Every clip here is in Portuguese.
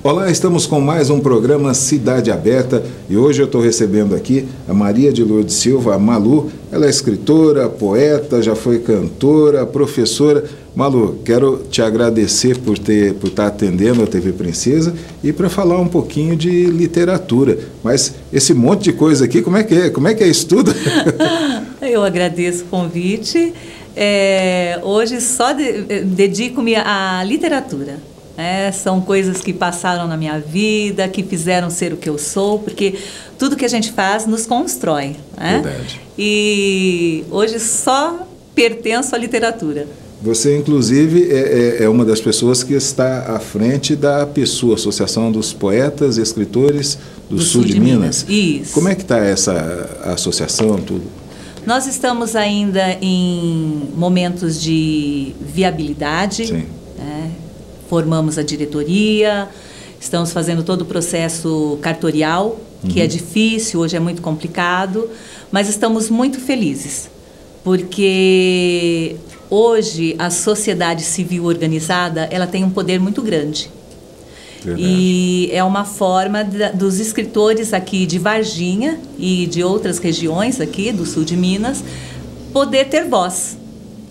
Olá, estamos com mais um programa Cidade Aberta e hoje eu estou recebendo aqui a Maria de Lourdes Silva, a Malu. Ela é escritora, poeta, já foi cantora, professora. Malu, quero te agradecer por estar atendendo a TV Princesa e para falar um pouquinho de literatura. Mas esse monte de coisa aqui, como é que é? Como é que é isso tudo? Eu agradeço o convite. Hoje só dedico-me à literatura. São coisas que passaram na minha vida, que fizeram ser o que eu sou, porque tudo que a gente faz nos constrói. Verdade. E hoje só pertenço à literatura. Você, inclusive, é uma das pessoas que está à frente da APSU, Associação dos Poetas e Escritores do Sul de Minas. Isso. Como é que está essa associação, tudo? Nós estamos ainda em momentos de viabilidade. Sim. Formamos a diretoria, estamos fazendo todo o processo cartorial, que é difícil, hoje é muito complicado, mas estamos muito felizes, porque hoje a sociedade civil organizada, ela tem um poder muito grande. Verdade. E é uma forma dos escritores aqui de Varginha e de outras regiões aqui do sul de Minas poder ter voz.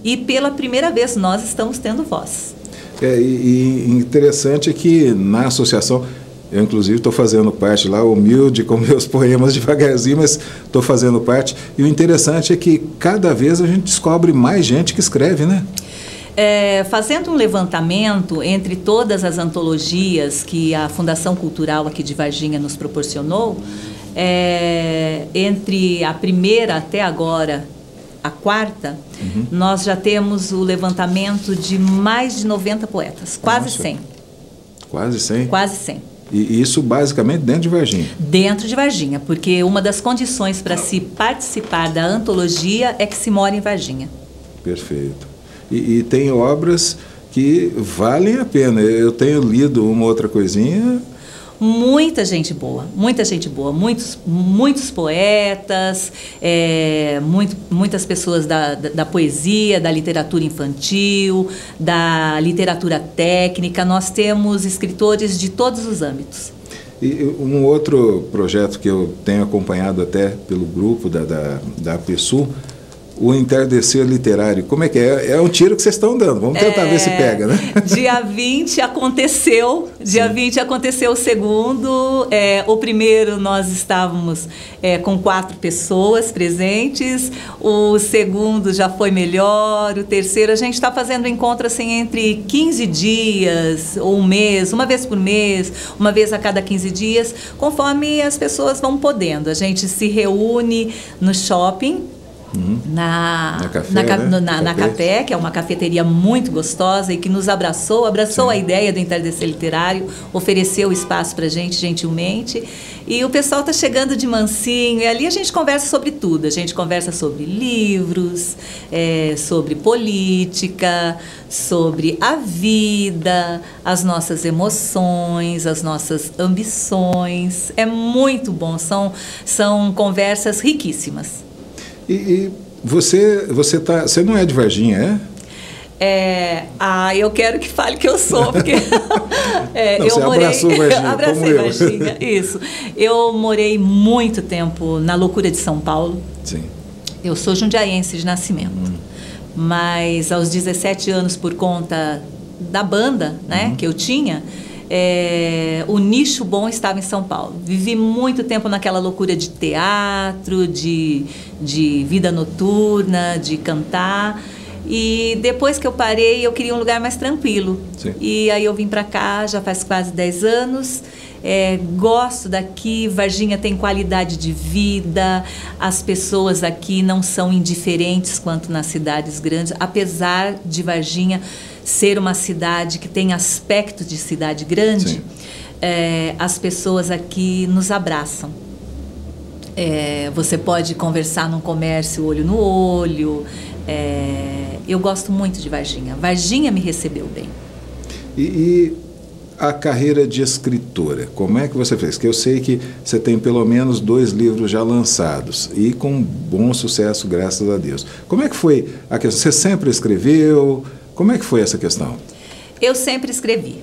E pela primeira vez nós estamos tendo voz. E interessante é que na associação, eu inclusive estou fazendo parte lá, humilde com meus poemas devagarzinho, mas estou fazendo parte. E o interessante é que cada vez a gente descobre mais gente que escreve, né? Fazendo um levantamento entre todas as antologias que a Fundação Cultural aqui de Varginha nos proporcionou, entre a primeira até agora, a quarta, nós já temos o levantamento de mais de 90 poetas, quase 100. Quase 100? Quase 100. E isso basicamente dentro de Varginha? Dentro de Varginha, porque uma das condições para se participar da antologia é que se mora em Varginha. Perfeito. E tem obras que valem a pena. Eu tenho lido uma outra coisinha. Muita gente boa, muitos poetas, muitas pessoas da poesia, da literatura infantil, da literatura técnica. Nós temos escritores de todos os âmbitos. E um outro projeto que eu tenho acompanhado até pelo grupo da APSU, o Entardecer Literário. Como é que é? É um tiro que vocês estão dando. Vamos tentar ver se pega, né? Dia 20 aconteceu. Dia 20 aconteceu o segundo. O primeiro nós estávamos com 4 pessoas presentes. O segundo já foi melhor. O terceiro a gente está fazendo encontro assim, entre 15 dias ou um mês, uma vez por mês, uma vez a cada 15 dias, conforme as pessoas vão podendo. A gente se reúne no shopping, na Café, que é uma cafeteria muito gostosa e que nos abraçou a ideia do Entardecer Literário, ofereceu espaço para a gente gentilmente, e o pessoal está chegando de mansinho, e ali a gente conversa sobre tudo, a gente conversa sobre livros, sobre política, sobre a vida, as nossas emoções, as nossas ambições. É muito bom, são conversas riquíssimas. E você não é de Varginha, eu quero que fale que eu sou, porque não, você abraçou Varginha, abracei Varginha, isso. Eu morei muito tempo na loucura de São Paulo. Sim. Eu sou jundiaense de nascimento, mas aos 17 anos, por conta da banda, que eu tinha, o nicho bom estava em São Paulo. Vivi muito tempo naquela loucura de teatro, de vida noturna, de cantar. E depois que eu parei, eu queria um lugar mais tranquilo. Sim. E aí eu vim para cá, já faz quase 10 anos. Gosto daqui, Varginha tem qualidade de vida, as pessoas aqui não são indiferentes quanto nas cidades grandes, apesar de Varginha ser uma cidade que tem aspecto de cidade grande. As pessoas aqui nos abraçam. Você pode conversar num comércio olho no olho. Eu gosto muito de Varginha. Varginha me recebeu bem. E a carreira de escritora, como é que você fez? Que eu sei que você tem pelo menos 2 livros já lançados e com bom sucesso, graças a Deus. Como é que foi a questão? Você sempre escreveu? Como é que foi essa questão? Eu sempre escrevi.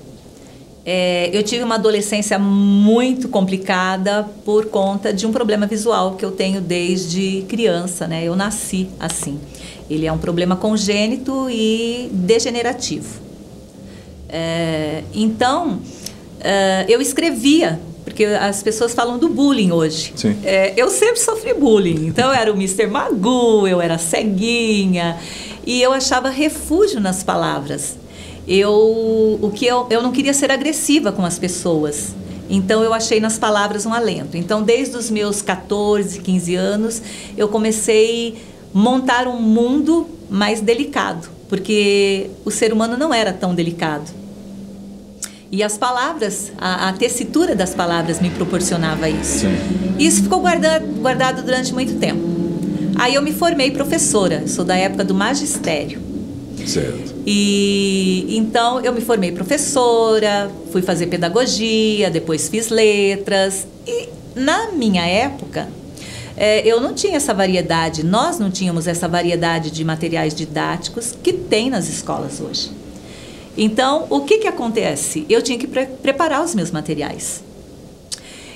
Eu tive uma adolescência muito complicada por conta de um problema visual que eu tenho desde criança, né? Eu nasci assim. Ele é um problema congênito e degenerativo. Então, eu escrevia, porque as pessoas falam do bullying hoje. Eu sempre sofri bullying. Então, eu era o Mr. Magoo, eu era ceguinha, e eu achava refúgio nas palavras. Eu não queria ser agressiva com as pessoas, então eu achei nas palavras um alento. Então, desde os meus 14, 15 anos, eu comecei a montar um mundo mais delicado, porque o ser humano não era tão delicado. E as palavras, a tessitura das palavras me proporcionava isso. E isso ficou guardado durante muito tempo. Aí eu me formei professora, sou da época do magistério. Certo. E então eu me formei professora, fui fazer pedagogia, depois fiz letras. E na minha época, eu não tinha essa variedade, nós não tínhamos essa variedade de materiais didáticos que tem nas escolas hoje. Então, o que acontece? Eu tinha que preparar os meus materiais.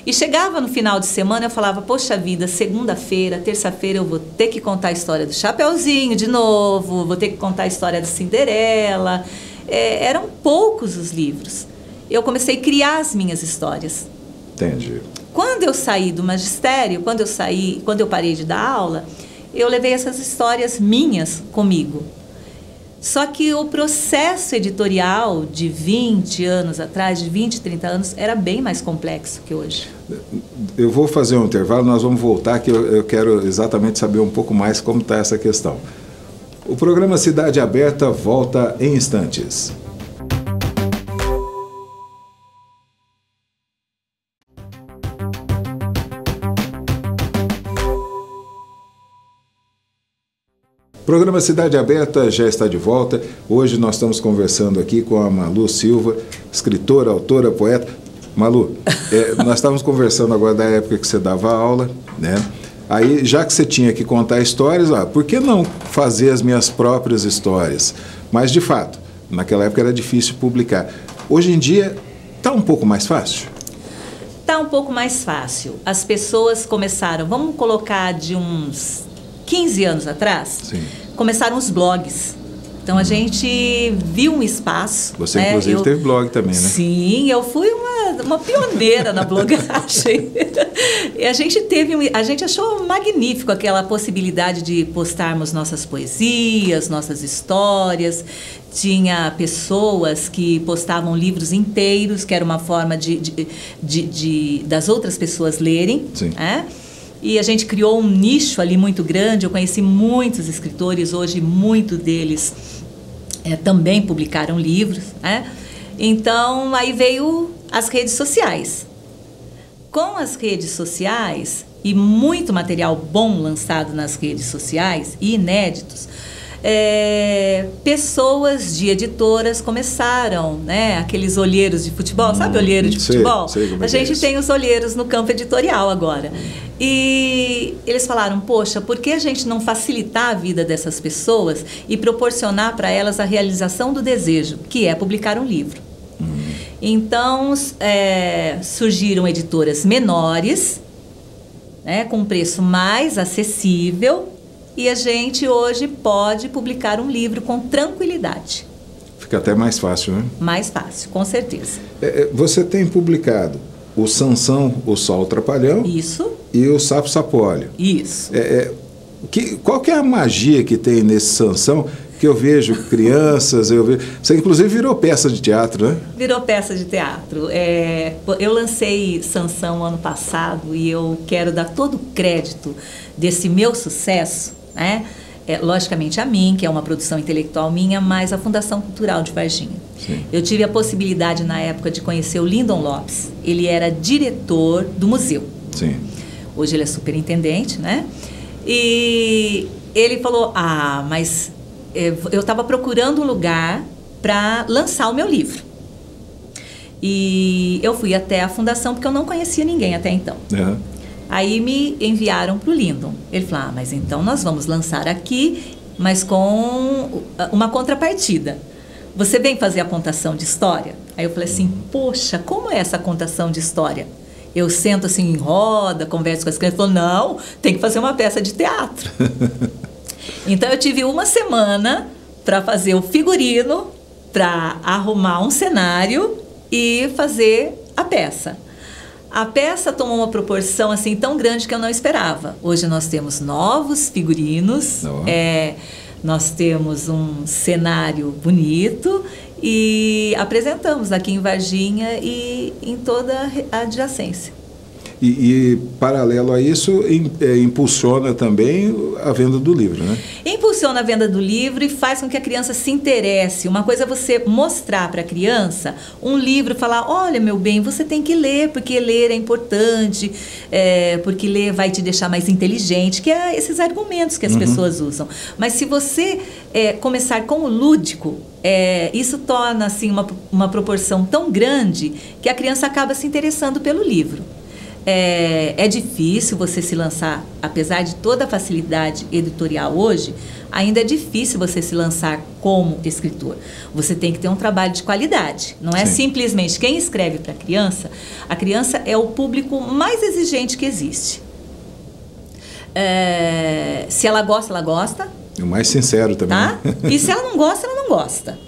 E chegava no final de semana, eu falava, poxa vida, segunda-feira, terça-feira eu vou ter que contar a história do Chapeuzinho de novo, vou ter que contar a história da Cinderela. Eram poucos os livros. Eu comecei a criar as minhas histórias. Entendi. Quando eu saí do magistério, quando eu parei de dar aula, eu levei essas histórias minhas comigo. Só que o processo editorial de 20 anos atrás, de 20, 30 anos, era bem mais complexo que hoje. Eu vou fazer um intervalo, nós vamos voltar, que eu quero exatamente saber um pouco mais como está essa questão. O programa Cidade Aberta volta em instantes. O programa Cidade Aberta já está de volta. Hoje nós estamos conversando aqui com a Malu Silva, escritora, autora, poeta. Malu, nós estávamos conversando agora da época que você dava aula, né? Aí, já que você tinha que contar histórias, por que não fazer as minhas próprias histórias? Mas, de fato, naquela época era difícil publicar. Hoje em dia, está um pouco mais fácil? Está um pouco mais fácil. As pessoas começaram, vamos colocar de uns 15 anos atrás, sim, começaram os blogs. Então, a gente viu um espaço. Você, inclusive, teve blog também, né? Sim, eu fui uma pioneira na blogagem. E a gente achou magnífico aquela possibilidade de postarmos nossas poesias, nossas histórias. Tinha pessoas que postavam livros inteiros, que era uma forma das outras pessoas lerem. Sim. E a gente criou um nicho ali muito grande. Eu conheci muitos escritores, hoje muitos deles também publicaram livros. Então, aí veio as redes sociais. Com as redes sociais e muito material bom lançado nas redes sociais e inéditos, pessoas de editoras começaram, aqueles olheiros de futebol, sabe olheiro de futebol? Sei como a gente tem os olheiros no campo editorial agora. E eles falaram, poxa, por que a gente não facilitar a vida dessas pessoas e proporcionar para elas a realização do desejo, que é publicar um livro? Então, surgiram editoras menores, com um preço mais acessível, e a gente hoje pode publicar um livro com tranquilidade. Fica até mais fácil, né? Mais fácil, com certeza. Você tem publicado o Sansão, o Sol Trapalhão. Isso. E o Sapo Sapólio. Isso. Qual que é a magia que tem nesse Sansão? Que eu vejo crianças, você inclusive virou peça de teatro, né? Virou peça de teatro. Eu lancei Sansão ano passado e eu quero dar todo o crédito desse meu sucesso, logicamente a mim, que é uma produção intelectual minha, mas a Fundação Cultural de Varginha. Sim. Eu tive a possibilidade na época de conhecer o Lindon Lopes. Ele era diretor do museu. Sim. Hoje ele é superintendente, E ele falou, mas eu estava procurando um lugar para lançar o meu livro. E eu fui até a fundação porque eu não conhecia ninguém até então. Uhum. Aí me enviaram para o Lindon. Ele falou, mas então nós vamos lançar aqui, mas com uma contrapartida. Você vem fazer a contação de história? Aí eu falei assim, poxa, como é essa contação de história? Eu sento assim em roda, converso com as crianças, falo, não, tem que fazer uma peça de teatro. Então eu tive uma semana para fazer o figurino, para arrumar um cenário e fazer a peça. A peça tomou uma proporção assim tão grande que eu não esperava. Hoje nós temos novos figurinos, nós temos um cenário bonito e apresentamos aqui em Varginha e em toda a adjacência. E paralelo a isso, impulsiona também a venda do livro, né? Impulsiona a venda do livro e faz com que a criança se interesse. Uma coisa é você mostrar para a criança um livro, falar, olha, meu bem, você tem que ler, porque ler é importante, porque ler vai te deixar mais inteligente, que é esses argumentos que as pessoas usam. Mas se você começar com o lúdico, isso torna assim, uma proporção tão grande que a criança acaba se interessando pelo livro. É difícil você se lançar, apesar de toda a facilidade editorial hoje, ainda é difícil você se lançar como escritor. Você tem que ter um trabalho de qualidade. Não é simplesmente quem escreve para a criança é o público mais exigente que existe. Se ela gosta, ela gosta. O mais sincero também. Tá? E se ela não gosta, ela não gosta.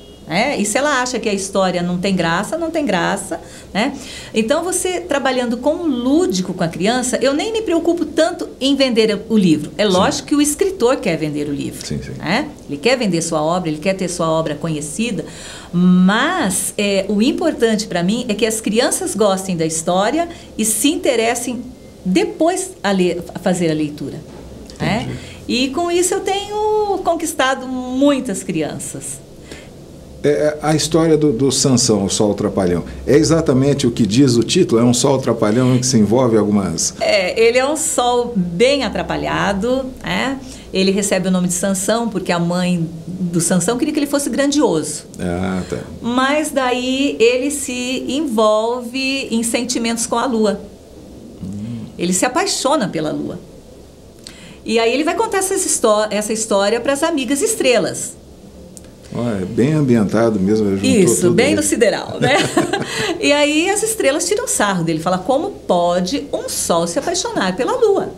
E se ela acha que a história não tem graça, não tem graça, né? Então, você trabalhando com o lúdico com a criança, eu nem me preocupo tanto em vender o livro. É lógico que o escritor quer vender o livro. Sim, sim. Né? Ele quer vender sua obra, ele quer ter sua obra conhecida, mas o importante para mim é que as crianças gostem da história e se interessem depois a fazer a leitura. Né? E com isso eu tenho conquistado muitas crianças. A história do Sansão, o Sol Trapalhão, é exatamente o que diz o título? É um Sol Trapalhão que se envolve algumas... ele é um sol bem atrapalhado, Ele recebe o nome de Sansão porque a mãe do Sansão queria que ele fosse grandioso. Ah, tá. Mas daí ele se envolve em sentimentos com a lua. Ele se apaixona pela lua. E aí ele vai contar essa história para as amigas estrelas. É bem ambientado mesmo. Isso, bem no sideral, né? E aí as estrelas tiram sarro dele. Fala, como pode um sol se apaixonar pela lua?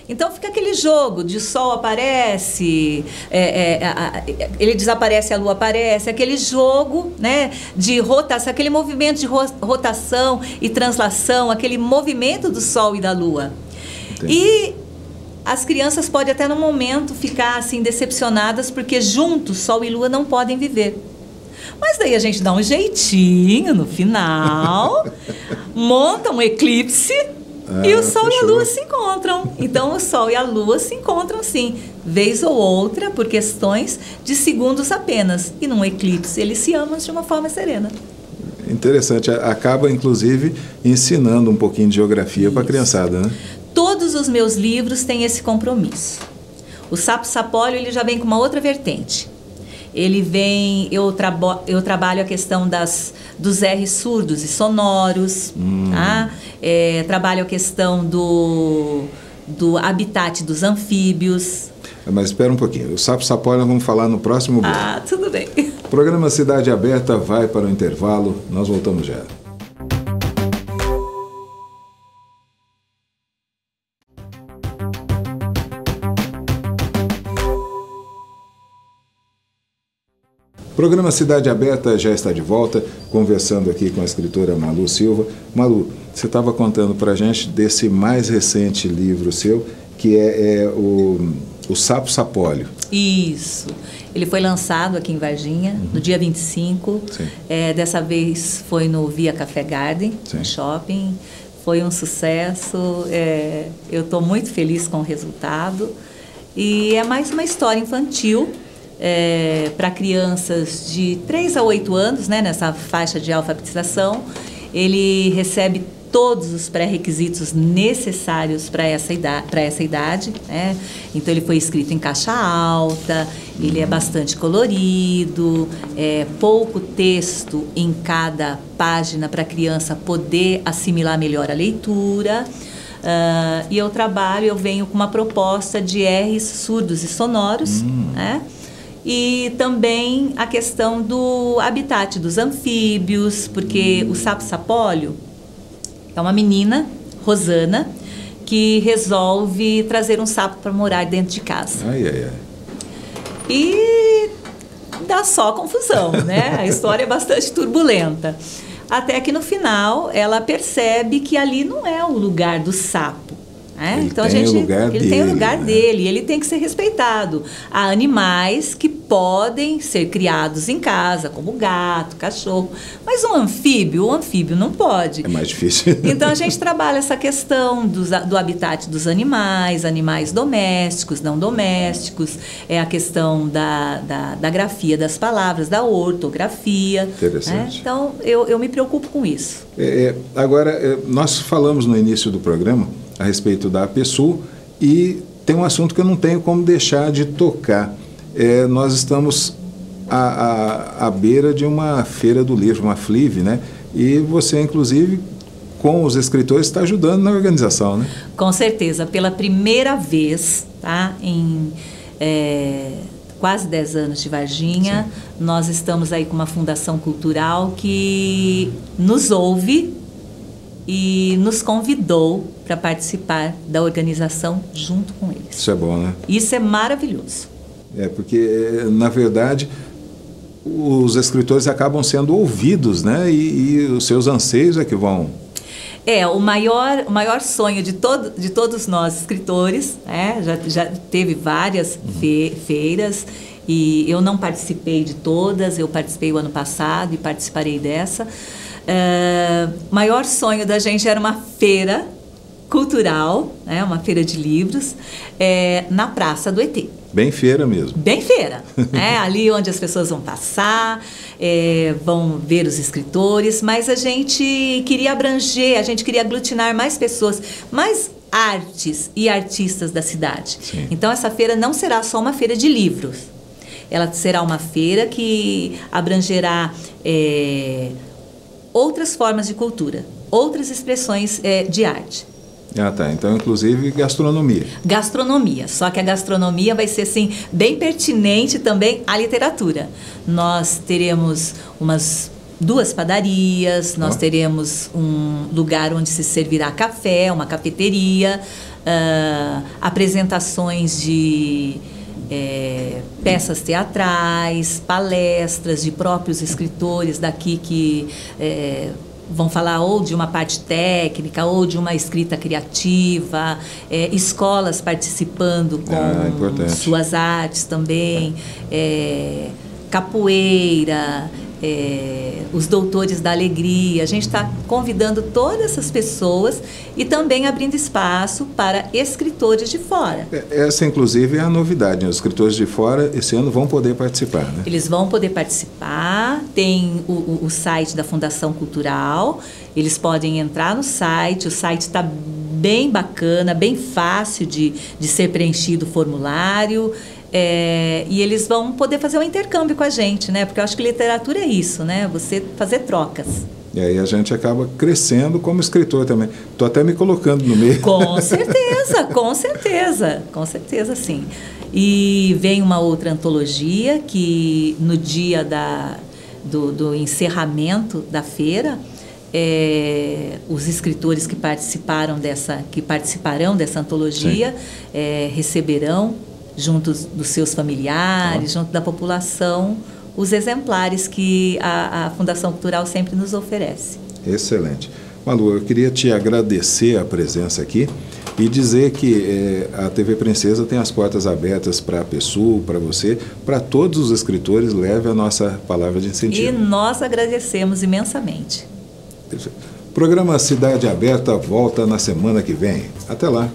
Então fica aquele jogo de sol aparece, ele desaparece, a lua aparece, aquele jogo, né, de rotação, aquele movimento de rotação e translação, aquele movimento do sol e da lua. Entendi. E as crianças podem até no momento ficar assim decepcionadas porque juntos Sol e Lua não podem viver. Mas daí a gente dá um jeitinho no final, monta um eclipse e o Sol e a Lua se encontram. Então o Sol e a Lua se encontram sim, vez ou outra, por questões de segundos apenas. E num eclipse eles se amam de uma forma serena. Interessante, acaba inclusive ensinando um pouquinho de geografia para a criançada, né? Todos os meus livros têm esse compromisso. O Sapo Sapólio, ele já vem com uma outra vertente. Ele vem, eu trabalho a questão dos R's surdos e sonoros, tá? Trabalho a questão do habitat dos anfíbios. Mas espera um pouquinho, o Sapo Sapólio nós vamos falar no próximo bloco. Tudo bem. O programa Cidade Aberta vai para o intervalo, nós voltamos já. O programa Cidade Aberta já está de volta, conversando aqui com a escritora Malu Silva. Malu, você estava contando para a gente desse mais recente livro seu, que é o Sapo Sapólio. Isso. Ele foi lançado aqui em Varginha, no dia 25. Dessa vez foi no Via Café Garden, no shopping. Foi um sucesso. Eu estou muito feliz com o resultado. E é mais uma história infantil, para crianças de 3 a 8 anos, né, nessa faixa de alfabetização. Ele recebe todos os pré-requisitos necessários para essa idade, né? Então ele foi escrito em caixa alta, ele é bastante colorido, pouco texto em cada página para a criança poder assimilar melhor a leitura. E eu venho com uma proposta de R's surdos e sonoros, né? e também a questão do habitat dos anfíbios, porque o sapo-sapólio é uma menina, Rosana, que resolve trazer um sapo para morar dentro de casa. Ai, ai, ai. E dá só confusão, né? A história é bastante turbulenta. Até que no final ela percebe que ali não é o lugar do sapo. Ele então tem o lugar dele, tem o lugar dele, ele tem que ser respeitado. Há animais que podem ser criados em casa, como gato, cachorro, mas o anfíbio não pode. É mais difícil. Então a gente trabalha essa questão do habitat dos animais domésticos, não domésticos, é a questão da grafia das palavras, da ortografia. Interessante. Né? Então eu me preocupo com isso. Agora, nós falamos no início do programa a respeito da APSUL e tem um assunto que eu não tenho como deixar de tocar. Nós estamos à beira de uma feira do livro, uma FLIV, né? E você, inclusive, com os escritores, está ajudando na organização, né? Com certeza. Pela primeira vez, tá? Em quase 10 anos de Varginha, sim, nós estamos aí com uma fundação cultural que nos ouve e nos convidou para participar da organização junto com eles. Isso é bom, né? Isso é maravilhoso. Porque, na verdade, os escritores acabam sendo ouvidos, né? E os seus anseios é que vão... O maior sonho de todos nós escritores, já teve várias feiras, e eu não participei de todas, eu participei o ano passado e participarei dessa. O maior sonho da gente era uma feira cultural, uma feira de livros, na Praça do ET. Bem feira mesmo. Bem feira, ali onde as pessoas vão passar, vão ver os escritores, mas a gente queria abranger, a gente queria aglutinar mais pessoas, mais artes e artistas da cidade. Sim. Então essa feira não será só uma feira de livros, ela será uma feira que abrangerá outras formas de cultura, outras expressões de arte. Tá. Então, inclusive, gastronomia. Gastronomia, só que a gastronomia vai ser, assim, bem pertinente também à literatura. Nós teremos umas 2 padarias, nós teremos um lugar onde se servirá café, uma cafeteria, apresentações de peças teatrais, palestras de próprios escritores daqui que vão falar ou de uma parte técnica ou de uma escrita criativa, escolas participando com suas artes também, capoeira, os doutores da alegria. A gente está convidando todas essas pessoas e também abrindo espaço para escritores de fora. Essa, inclusive, é a novidade, né? Os escritores de fora, esse ano, vão poder participar, né? Eles vão poder participar, tem o site da Fundação Cultural, eles podem entrar no site, o site está bem bacana, bem fácil de ser preenchido o formulário. E eles vão poder fazer um intercâmbio com a gente, né? Porque eu acho que literatura é isso, né? Você fazer trocas. E aí a gente acaba crescendo como escritor também. Estou até me colocando no meio. Com certeza, com certeza sim. E vem uma outra antologia que no dia do encerramento da feira, os escritores que participarão dessa antologia receberão, junto dos seus familiares, junto da população, os exemplares que a Fundação Cultural sempre nos oferece. Excelente. Malu, eu queria te agradecer a presença aqui e dizer que a TV Princesa tem as portas abertas para a PSUL, para você, para todos os escritores, leve a nossa palavra de incentivo. E nós agradecemos imensamente. O programa Cidade Aberta volta na semana que vem. Até lá.